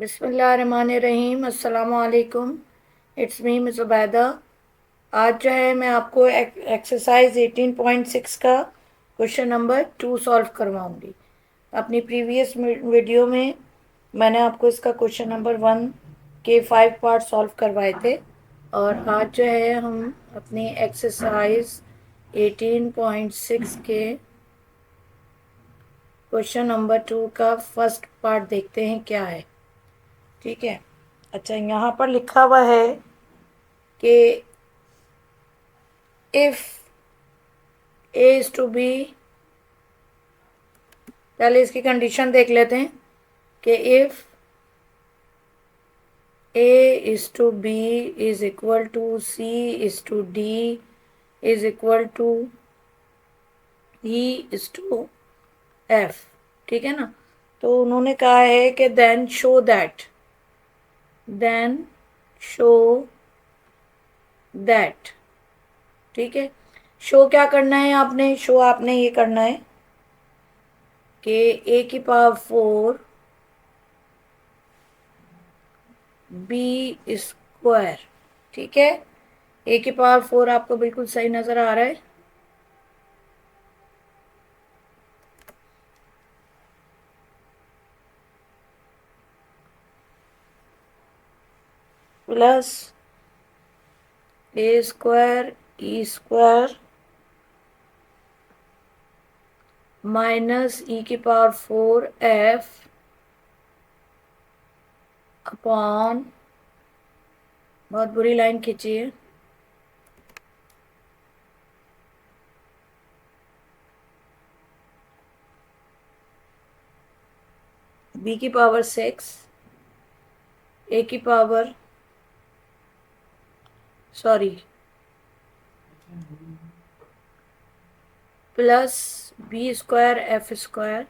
बिस्मिल्लाहिर्रहमानिर्रहीम। अस्सलाम वालेकुम। It's me miss Ubaida. आज जो है मैं आपको एक्सरसाइज 18.6 का क्वेश्चन नंबर 2 सॉल्व करवाऊंगी। अपनी प्रीवियस वीडियो में मैंने आपको इसका क्वेश्चन नंबर 1 के 5 पार्ट सॉल्व करवाए थे और आज जो है हम अपनी एक्सरसाइज 18.6 के क्वेश्चन नंबर 2 का फर्स्ट पार्ट देखते हैं क्या है। ठीक है। अच्छा, यहाँ पर लिखा हुआ है कि if A is to B, पहले इसकी कंडीशन देख लेते हैं कि if A is to B is equal to C is to D is equal to E is to F. ठीक है ना। तो उन्होंने कहा है कि देन शो दैट। ठीक है। शो क्या करना है आपने? शो आपने ये करना है कि ए की पावर 4 बी स्क्वायर। ठीक है। ए की पावर 4 आपको बिल्कुल सही नजर आ रहा है। प्लस ए स्क्वायर ई स्क्वायर माइनस ई की पावर 4 एफ अपॉन, बहुत बुरी लाइन खींची है, बी की पावर 6 ए की power, sorry, plus B square F square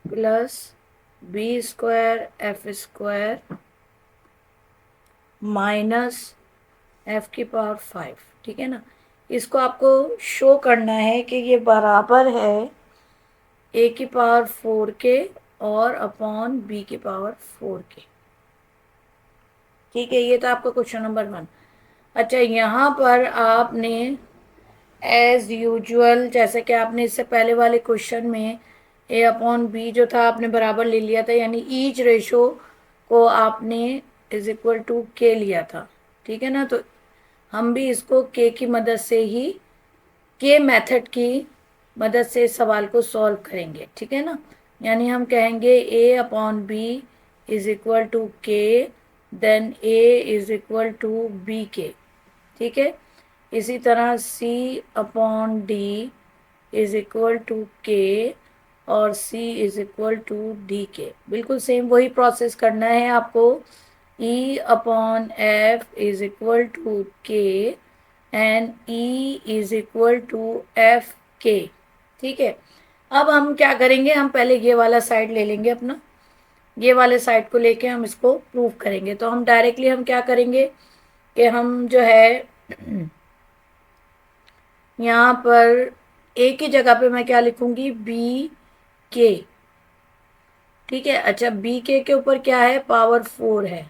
plus B square F square minus F की पावर 5। ठीक है ना। इसको आपको शो करना है कि ये बराबर है ए की पावर 4 के और अपॉन बी की पावर 4 के। ठीक है। ये था आपका क्वेश्चन नंबर 1। अच्छा, यहाँ पर आपने एज यूजुअल, जैसे कि आपने इससे पहले वाले क्वेश्चन में ए अपॉन बी जो था आपने बराबर ले लिया था, यानी ईच रेशो को आपने इज इक्वल टू के लिया था। ठीक है ना। तो हम भी इसको के की मदद से ही, के मेथड की मदद से इस सवाल को सॉल्व करेंगे। ठीक है ना। यानी हम कहेंगे A upon B is equal to K, then A is equal to B K. ठीक है। इसी तरह C upon D is equal to K और C is equal to D K. बिल्कुल सेम वही प्रोसेस करना है आपको। E upon F is equal to K and E is equal to F K. ठीक है। अब हम क्या करेंगे, हम पहले ये वाला साइड ले लेंगे अपना, ये वाले साइड को लेके हम इसको प्रूव करेंगे। तो हम डायरेक्टली हम क्या करेंगे कि हम जो है यहाँ पर ए की जगह पे मैं क्या लिखूंगी, बी के। ठीक है। अच्छा, बी के ऊपर क्या है, पावर 4 है।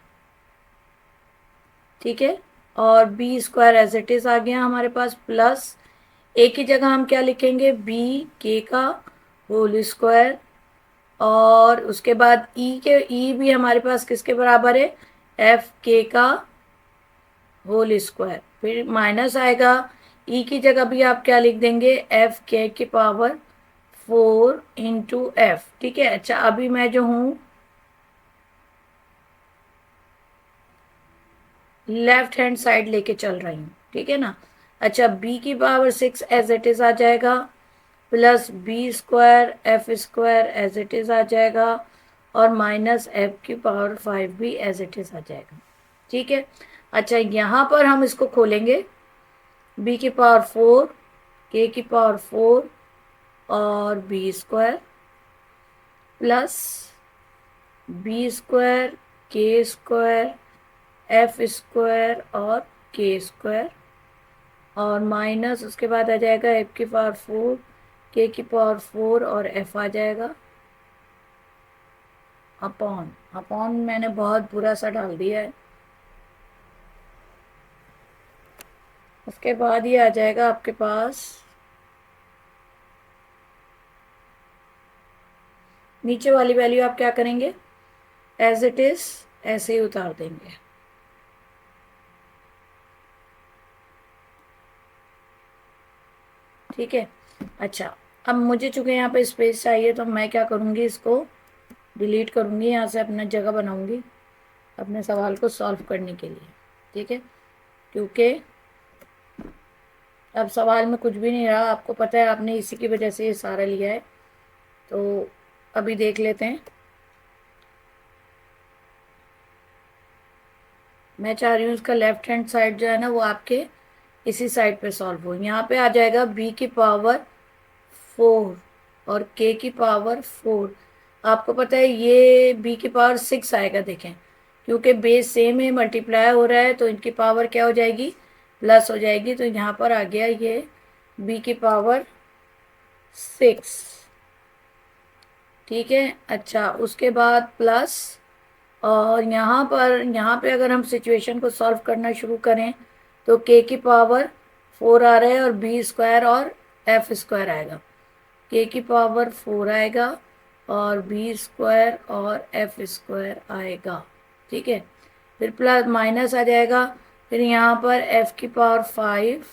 ठीक है। और B square as it is आ गया हमारे पास, प्लस ए की जगह हम क्या लिखेंगे, बी के का होल स्क्वायर, और उसके बाद ई भी हमारे पास किसके बराबर है, एफ के का होल स्क्वायर। फिर माइनस आएगा, ई की जगह भी आप क्या लिख देंगे, एफ के की पावर 4 इंटू एफ। ठीक है। अच्छा, अभी मैं जो हूँ लेफ्ट हैंड साइड लेके चल रही हूँ। ठीक है ना। अच्छा, बी की पावर 6 एज इट इज आ जाएगा, plus B square F square as it is आ जाएगा, और माइनस एफ की पावर 5 भी एज इट इज आ जाएगा। ठीक है। अच्छा, यहाँ पर हम इसको खोलेंगे, बी की पावर 4 के की पावर 4 और B square plus B square K square F square और के स्क्वायर, और माइनस उसके बाद आ जाएगा एफ की पावर 4 के की पावर 4 और एफ आ जाएगा। अपॉन अपॉन मैंने बहुत बुरा सा डाल दिया है। उसके बाद ये आ जाएगा आपके पास, नीचे वाली वैल्यू आप क्या करेंगे, एज इट इज ऐसे ही उतार देंगे। ठीक है। अच्छा, अब मुझे चूंकि यहाँ पे स्पेस चाहिए तो मैं क्या करूँगी, इसको डिलीट करूँगी, यहाँ से अपना जगह बनाऊँगी अपने सवाल को सॉल्व करने के लिए। ठीक है, क्योंकि अब सवाल में कुछ भी नहीं रहा, आपको पता है आपने इसी की वजह से ये सारा लिया है। तो अभी देख लेते हैं। मैं चाह रही हूँ इसका लेफ्ट हैंड साइड जो है ना वो आपके इसी साइड पे सॉल्व हो। यहाँ पे आ जाएगा b की पावर 4 और k की पावर 4। आपको पता है ये b की पावर 6 आएगा, देखें क्योंकि बेस सेम है, मल्टीप्लाई हो रहा है तो इनकी पावर क्या हो जाएगी, प्लस हो जाएगी। तो यहाँ पर आ गया ये b की पावर 6। ठीक है। अच्छा, उसके बाद प्लस, और यहाँ पे अगर हम सिचुएशन को सॉल्व करना शुरू करें तो k की पावर 4 आ रहा है और b स्क्वायर और f स्क्वायर आएगा। k की पावर 4 आएगा और b स्क्वायर और f स्क्वायर आएगा। ठीक है, फिर प्लस माइनस आ जाएगा, फिर यहाँ पर f की पावर 5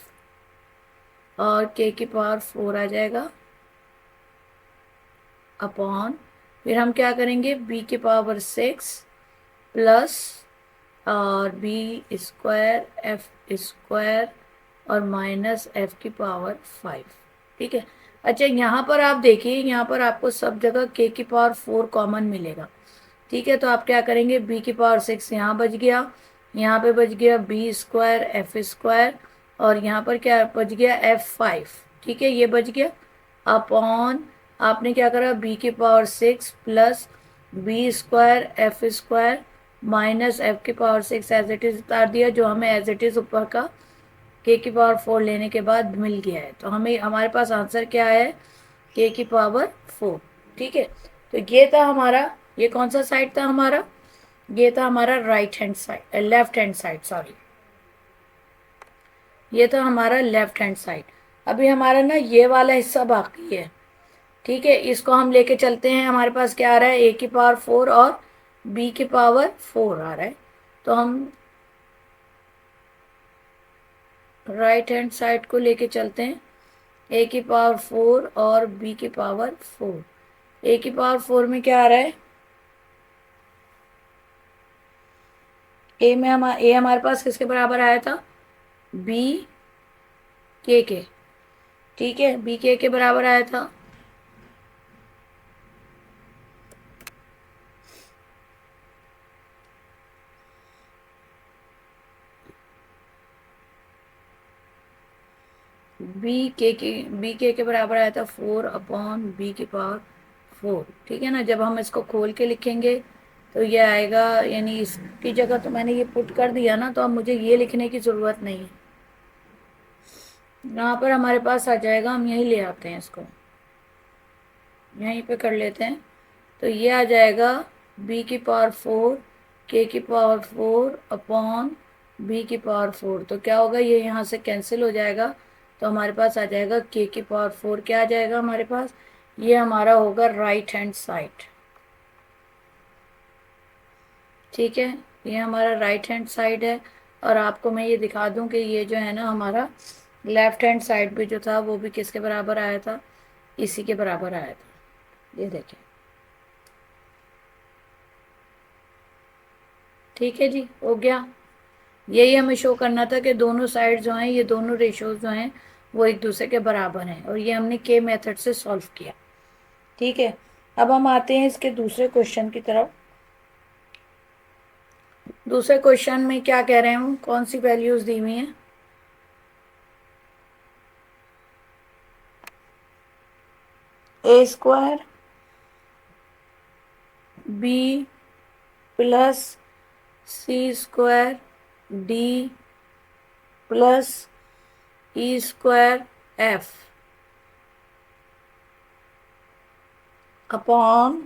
और k की पावर 4 आ जाएगा अपॉन, फिर हम क्या करेंगे, b की पावर 6 प्लस और b स्क्वायर एफ स्क्वायर और माइनस एफ की पावर 5। ठीक है। अच्छा, यहाँ पर आप देखिए, यहाँ पर आपको सब जगह k की पावर 4 कॉमन मिलेगा। ठीक है, तो आप क्या करेंगे, b की पावर 6 यहाँ बच गया, यहाँ पे बच गया b स्क्वायर एफ स्क्वायर और यहाँ पर क्या बच गया f5। ठीक है, ये बच गया अपॉन, आपने क्या करा, b की power 6 plus b square F square minus F की पावर 6 एज इट इज उतार दिया, जो हमें एज इट इज ऊपर का k की पावर 4 लेने के बाद मिल गया है। तो हमें हमारे पास आंसर क्या है, k की पावर 4। ठीक है, तो ये था हमारा, ये कौन सा साइड था हमारा, ये था हमारा right hand side, left hand side, sorry, ये था हमारा लेफ्ट हैंड साइड। अभी हमारा ना ये वाला हिस्सा बाकी है। ठीक है, इसको हम लेके चलते हैं। हमारे पास क्या आ रहा है, a की पावर 4 और b की पावर 4 आ रहा है। तो हम राइट हैंड साइड को लेके चलते हैं, a की पावर 4 और b की पावर 4। a की पावर 4 में क्या आ रहा है, a में हमारे पास किसके बराबर आया था, b के। ठीक है, b के बराबर आया था। बी के बराबर आया था 4 अपॉन बी की पावर 4। ठीक है ना, जब हम इसको खोल के लिखेंगे तो ये आएगा, यानी इसकी जगह तो मैंने ये पुट कर दिया ना, तो अब मुझे ये लिखने की ज़रूरत नहीं है। यहाँ पर हमारे पास आ जाएगा, हम यहीं ले आते हैं इसको, यहीं पे कर लेते हैं। तो ये आ जाएगा b की पावर 4 k की पावर 4 अपॉन b की पावर 4। तो क्या होगा, ये यहाँ से कैंसिल हो जाएगा, तो हमारे पास आ जाएगा k की पावर 4। क्या आ जाएगा हमारे पास, ये हमारा होगा राइट हैंड साइड। ठीक है, ये हमारा राइट हैंड साइड है। और आपको मैं ये दिखा दूं कि ये जो है ना हमारा लेफ्ट हैंड साइड भी जो था वो भी किसके बराबर आया था, इसी के बराबर आया था, ये देखें। ठीक है जी, हो गया। यही हमें शो करना था कि दोनों साइड जो हैं, ये दोनों रेशोज जो हैं वो एक दूसरे के बराबर हैं, और ये हमने के मेथड से सॉल्व किया। ठीक है, अब हम आते हैं इसके दूसरे क्वेश्चन की तरफ। दूसरे क्वेश्चन में क्या कह रहे हैं, कौन सी वैल्यूज दी हुई हैं, A square B plus C square D plus E square F upon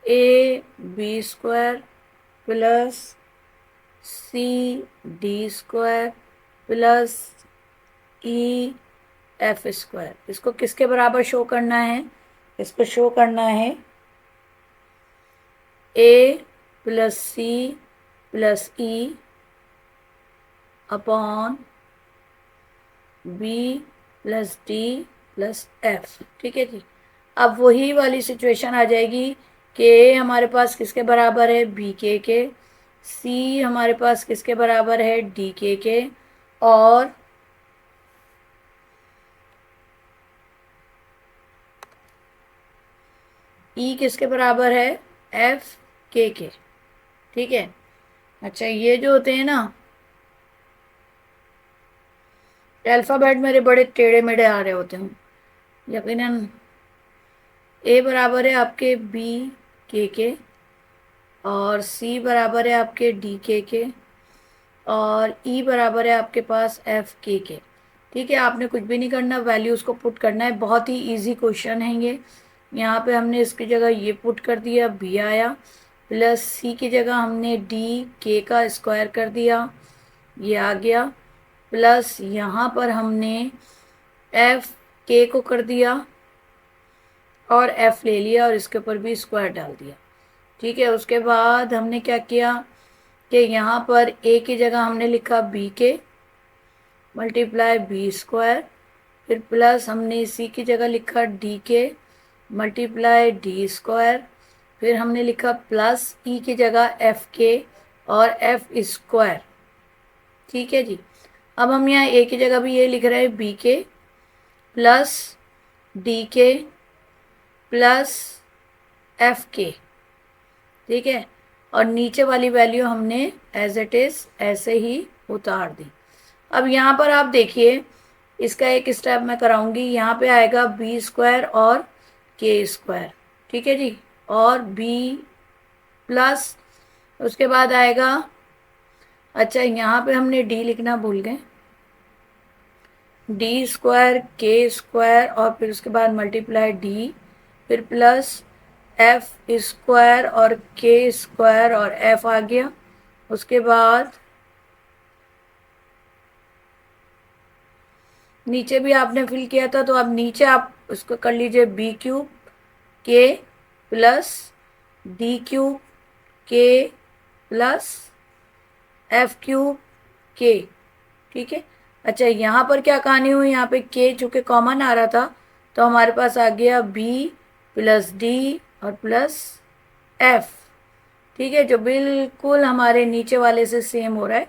A B square plus C D square plus E F square. इसको किसके बराबर शो करना है? इसको शो करना है A plus C plus E upon B plus D plus F. ठीक है जी। अब वही वाली सिचुएशन आ जाएगी कि ए हमारे पास किसके बराबर है? बी के, सी हमारे पास किसके बराबर है? डी के, और ई किसके बराबर है? F K. ठीक है। अच्छा, ये जो होते हैं ना अल्फ़ाबेट मेरे बड़े टेढ़े मेढ़े आ रहे होते हैं यकीनन। ए बराबर है आपके बी के और सी बराबर है आपके डी के और ई बराबर है आपके पास एफ के। ठीक है, आपने कुछ भी नहीं करना, वैल्यूज़ को पुट करना है। बहुत ही इजी क्वेश्चन है ये। यहाँ पे हमने इसकी जगह ये पुट कर दिया, बी आया, प्लस सी की जगह हमने डी के का स्क्वायर कर दिया, ये आ गया, प्लस यहाँ पर हमने एफ के को कर दिया और एफ ले लिया और इसके ऊपर भी स्क्वायर डाल दिया। ठीक है, उसके बाद हमने क्या किया कि यहाँ पर ए की जगह हमने लिखा बी के मल्टीप्लाई बी स्क्वायर, फिर प्लस हमने सी की जगह लिखा डी के मल्टीप्लाई डी स्क्वायर, फिर हमने लिखा प्लस ई की जगह एफ के और एफ स्क्वायर। ठीक है जी। अब हम यहाँ ए की जगह भी ये लिख रहे हैं बी के प्लस डी के प्लस एफ के। ठीक है, और नीचे वाली वैल्यू हमने एज इट इज़ ऐसे ही उतार दी। अब यहाँ पर आप देखिए, इसका एक स्टेप मैं कराऊंगी। यहाँ पे आएगा बी स्क्वायर और के स्क्वायर। ठीक है जी, और बी प्लस उसके बाद आएगा, अच्छा यहाँ पे हमने डी लिखना भूल गए, डी स्क्वायर के स्क्वायर और फिर उसके बाद मल्टीप्लाई डी, फिर प्लस एफ स्क्वायर और के स्क्वायर और एफ आ गया। उसके बाद नीचे भी आपने फिल किया था, तो अब नीचे आप उसको कर लीजिए बी क्यूब के प्लस डी क्यूब के प्लस एफ क्यूब के। ठीक है। अच्छा, यहाँ पर क्या कहानी हुई? यहाँ पे के चूँकि कॉमन आ रहा था तो हमारे पास आ गया बी प्लस डी और प्लस एफ। ठीक है, जो बिल्कुल हमारे नीचे वाले से सेम हो रहा है,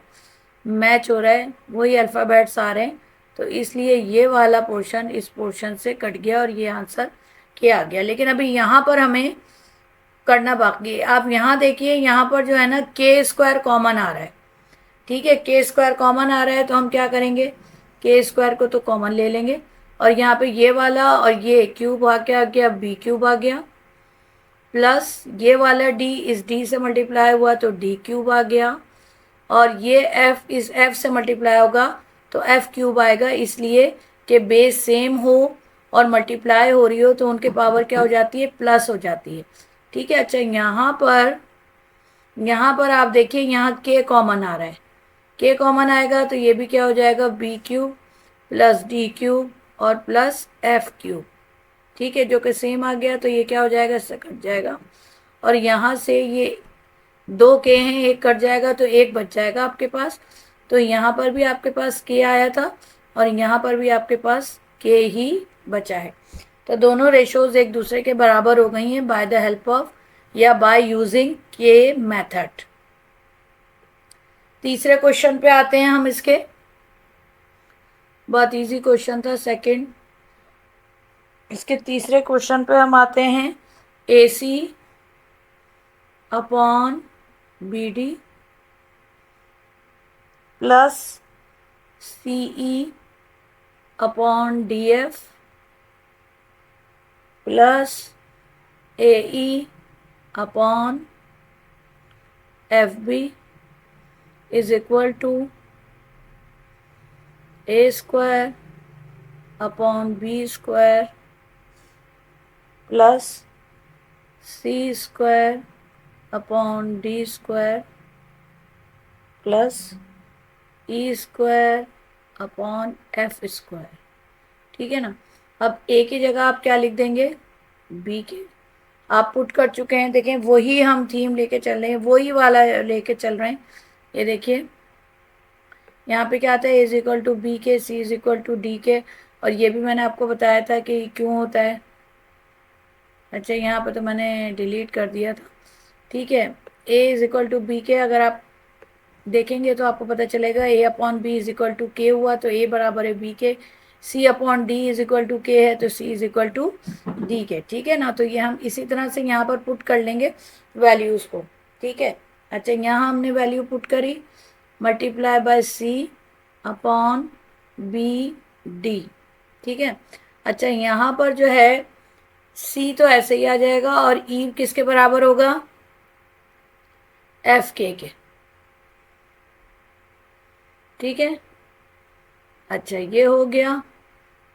मैच हो रहा है, वही अल्फ़ाबेट्स आ रहे हैं, तो इसलिए ये वाला पोर्शन इस पोर्शन से कट गया और ये आंसर के आ गया। लेकिन अभी यहाँ पर हमें करना बाकी है। आप यहाँ देखिए, यहाँ पर जो है ना के स्क्वायर कॉमन आ रहा है। ठीक है, के स्क्वायर कॉमन आ रहा है तो हम क्या करेंगे, के स्क्वायर को तो कॉमन ले लेंगे और यहाँ पे ये वाला और ये क्यूब आ गया बी क्यूब आ गया, प्लस ये वाला डी इस डी से मल्टीप्लाई हुआ तो डी क्यूब आ गया, और ये एफ इस एफ से मल्टीप्लाई होगा तो एफ क्यूब आएगा, इसलिए कि बेस सेम हो और मल्टीप्लाई हो रही हो तो उनके पावर क्या हो जाती है? प्लस हो जाती है। ठीक है। अच्छा, यहाँ पर आप देखिए, यहाँ के कॉमन आ रहा है, के कॉमन आएगा तो ये भी क्या हो जाएगा? B cube plus D cube और प्लस एफ क्यूब। ठीक है, जो कि सेम आ गया तो ये क्या हो जाएगा? इससे कट जाएगा और यहाँ से ये दो के हैं, एक कट जाएगा तो एक बच जाएगा आपके पास। तो यहाँ पर भी आपके पास के आया था और यहाँ पर भी आपके पास के ही बचा है। तो दोनों रेशोज एक दूसरे के बराबर हो गई हैं बाय द हेल्प ऑफ या बाय यूजिंग के मेथड। तीसरे क्वेश्चन पे आते हैं हम इसके। बहुत इजी क्वेश्चन था सेकंड। इसके तीसरे क्वेश्चन पे हम आते हैं, A C upon B D plus C E upon D F plus A E upon F B is equal to A square upon B square plus C square upon D square plus E square upon F square. ठीक है ना। अब ए की जगह आप क्या लिख देंगे, बी के। आप पुट कर चुके हैं, देखें वही हम थीम लेके चल रहे हैं, वही वाला लेके चल रहे हैं। ये देखिए यहाँ पे क्या आता है, A is equal to B K, C is equal to D के। और ये भी मैंने आपको बताया था कि क्यों होता है। अच्छा यहाँ पे तो मैंने डिलीट कर दिया था। ठीक है, A is equal to B K अगर आप देखेंगे तो आपको पता चलेगा A upon B is equal to K हुआ, तो ए बराबर है B K. C upon D is equal to K है, तो C is equal to D K. ठीक है ना। तो ये हम इसी तरह से यहाँ पर पुट कर लेंगे वैल्यूज़ को। ठीक है। अच्छा यहाँ हमने वैल्यू पुट करी, multiply by C upon B D. ठीक है। अच्छा यहाँ पर जो है सी तो ऐसे ही आ जाएगा और ई किसके बराबर होगा, एफ के। ठीक है। अच्छा ये हो गया।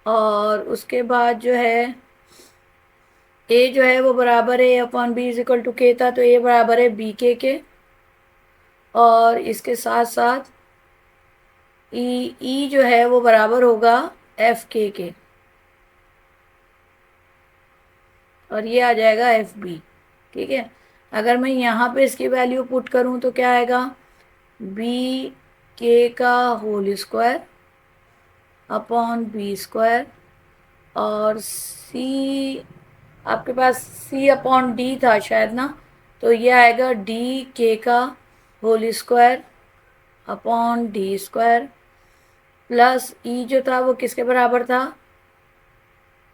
और उसके बाद जो है ए जो है वो बराबर है upon B is equal to K था, तो ए बराबर है बी के। और इसके साथ साथ ई जो है वो बराबर होगा एफ के। और ये आ जाएगा एफ बी। ठीक है। अगर मैं यहाँ पे इसकी वैल्यू पुट करूँ तो क्या आएगा, बी के का whole square upon B square. और सी आपके पास सी अपॉन डी था शायद ना, तो ये आएगा डी के का whole square upon D square plus E जो था वो किसके बराबर था,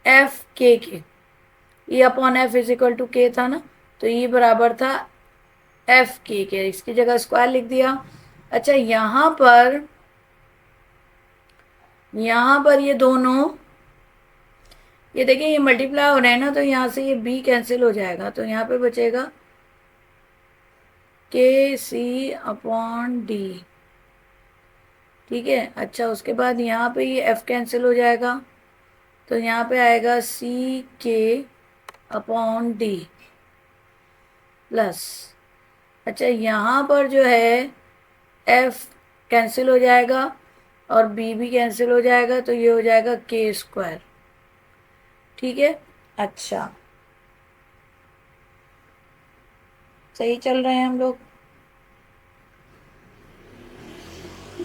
F K. E upon F is equal to K था ना, तो ई बराबर था एफ के। इसकी जगह स्क्वायर लिख दिया। अच्छा यहाँ पर ये दोनों, ये देखिए ये मल्टीप्लाई हो रहे हैं ना, तो यहाँ से ये बी कैंसिल हो जाएगा, तो यहाँ पे बचेगा के सी अपॉन डी। ठीक है। अच्छा उसके बाद यहाँ पे ये एफ कैंसिल हो जाएगा, तो यहाँ पे आएगा सी के अपॉन डी प्लस। अच्छा यहाँ पर जो है एफ कैंसिल हो जाएगा और बी भी कैंसिल हो जाएगा, तो ये हो जाएगा के स्क्वायर। ठीक है। अच्छा सही चल रहे हैं हम लोग।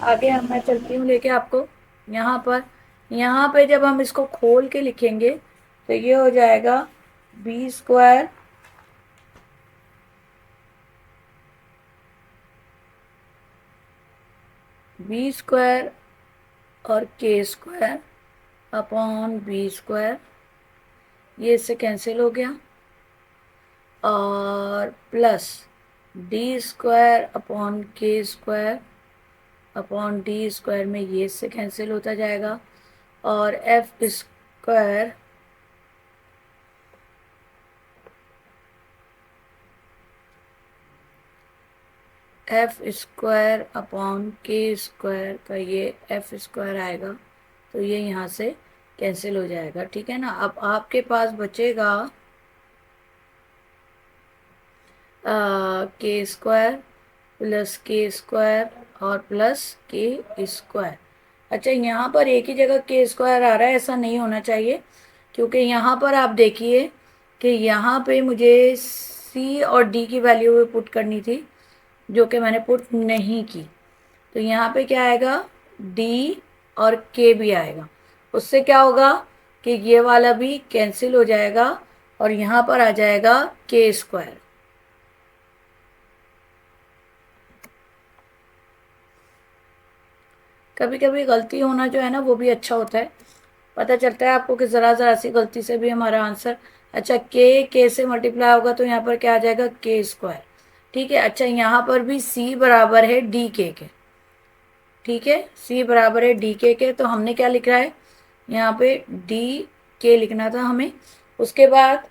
आगे मैं चलती हूँ लेके आपको। यहाँ पे जब हम इसको खोल के लिखेंगे तो ये हो जाएगा बी स्क्वायर और K square upon B square, ये इससे कैंसिल हो गया। और प्लस डी स्क्वायर अपॉन के स्क्वायर अपॉन डी स्क्वायर में ये इससे कैंसिल होता जाएगा। और एफ स्क्वायर अपॉन के स्क्वायर का ये एफ स्क्वायर आएगा, तो ये यहाँ से कैंसिल हो जाएगा। ठीक है ना। अब आपके पास बचेगा के स्क्वायर प्लस के स्क्वायर और प्लस के स्क्वायर। अच्छा यहाँ पर एक ही जगह के स्क्वायर आ रहा है, ऐसा नहीं होना चाहिए, क्योंकि यहाँ पर आप देखिए कि यहाँ पे मुझे सी और डी की वैल्यू भी पुट करनी थी, जो कि मैंने पुट नहीं की। तो यहाँ पे क्या आएगा, डी और के भी आएगा। उससे क्या होगा कि ये वाला भी कैंसिल हो जाएगा और यहाँ पर आ जाएगा के स्क्वायर। कभी कभी गलती होना जो है ना वो भी अच्छा होता है, पता चलता है आपको कि ज़रा ज़रा सी गलती से भी हमारा आंसर। अच्छा के से मल्टीप्लाई होगा तो यहाँ पर क्या आ जाएगा, के स्क्वायर। ठीक है। अच्छा यहाँ पर भी सी बराबर है डी के। ठीक है, सी बराबर है डी के, तो हमने क्या लिख रहा है यहाँ पे, डी के लिखना था हमें। उसके बाद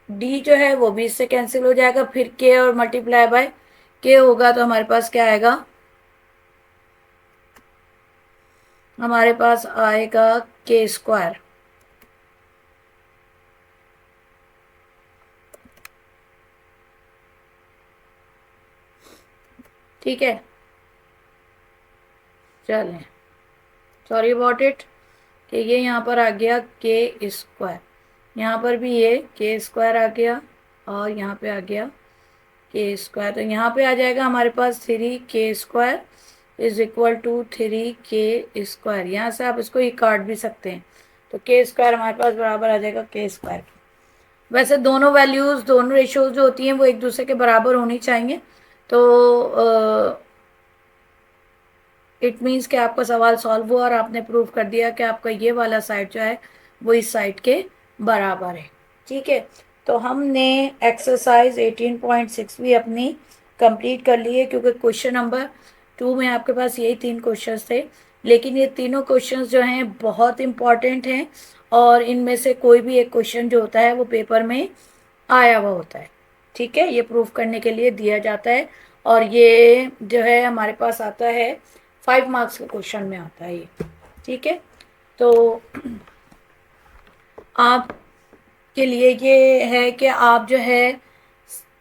डी जो है वो भी इससे कैंसिल हो जाएगा, फिर के और मल्टीप्लाई बाय के होगा, तो हमारे पास क्या आएगा, हमारे पास आएगा के स्क्वायर। ठीक है, चलें, सॉरी अबाउट इट। कि ये यहाँ पर आ गया के स्क्वायर, यहाँ पर भी ये के स्क्वायर आ गया और यहाँ पे आ गया के स्क्वायर। तो यहाँ पे आ जाएगा हमारे पास 3 के स्क्वायर इज इक्वल टू 3 के स्क्वायर। यहाँ से आप इसको ही काट भी सकते हैं, तो के स्क्वायर हमारे पास बराबर आ जाएगा के स्क्वायर। वैसे दोनों वैल्यूज़, दोनों रेशियोज जो होती हैं वो एक दूसरे के बराबर होनी चाहिए। तो इट मीन्स कि आपका सवाल सॉल्व हुआ और आपने प्रूव कर दिया कि आपका ये वाला साइड जो है वो इस साइड के बराबर है। ठीक है, तो हमने एक्सरसाइज 18.6 भी अपनी कंप्लीट कर ली है, क्योंकि क्वेश्चन नंबर 2 में आपके पास यही 3 क्वेश्चंस थे, लेकिन ये तीनों क्वेश्चंस जो हैं बहुत इंपॉर्टेंट हैं और इनमें से कोई भी एक क्वेश्चन जो होता है वो पेपर में आया हुआ होता है। ठीक है, ये प्रूफ करने के लिए दिया जाता है और ये जो है हमारे पास आता है 5 मार्क्स के क्वेश्चन में आता है ये। ठीक है, तो आप के लिए ये है कि आप जो है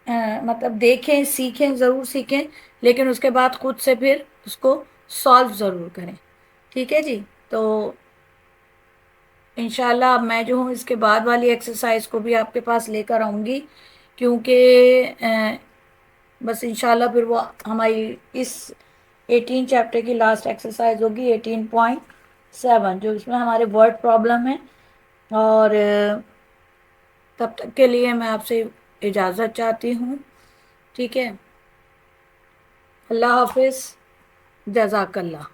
मतलब देखें, सीखें, ज़रूर सीखें, लेकिन उसके बाद खुद से फिर उसको सॉल्व ज़रूर करें। ठीक है जी, तो इंशाल्लाह अब मैं जो हूँ इसके बाद वाली एक्सरसाइज को भी आपके पास लेकर आऊँगी, क्योंकि बस इंशाल्लाह फिर वो हमारी इस 18 चैप्टर की लास्ट एक्सरसाइज होगी 18.7, जो इसमें हमारे वर्ड प्रॉब्लम है। और तब तक के लिए मैं आपसे इजाज़त चाहती हूँ। ठीक है, अल्लाह हाफिज़, जज़ाकल्लाह।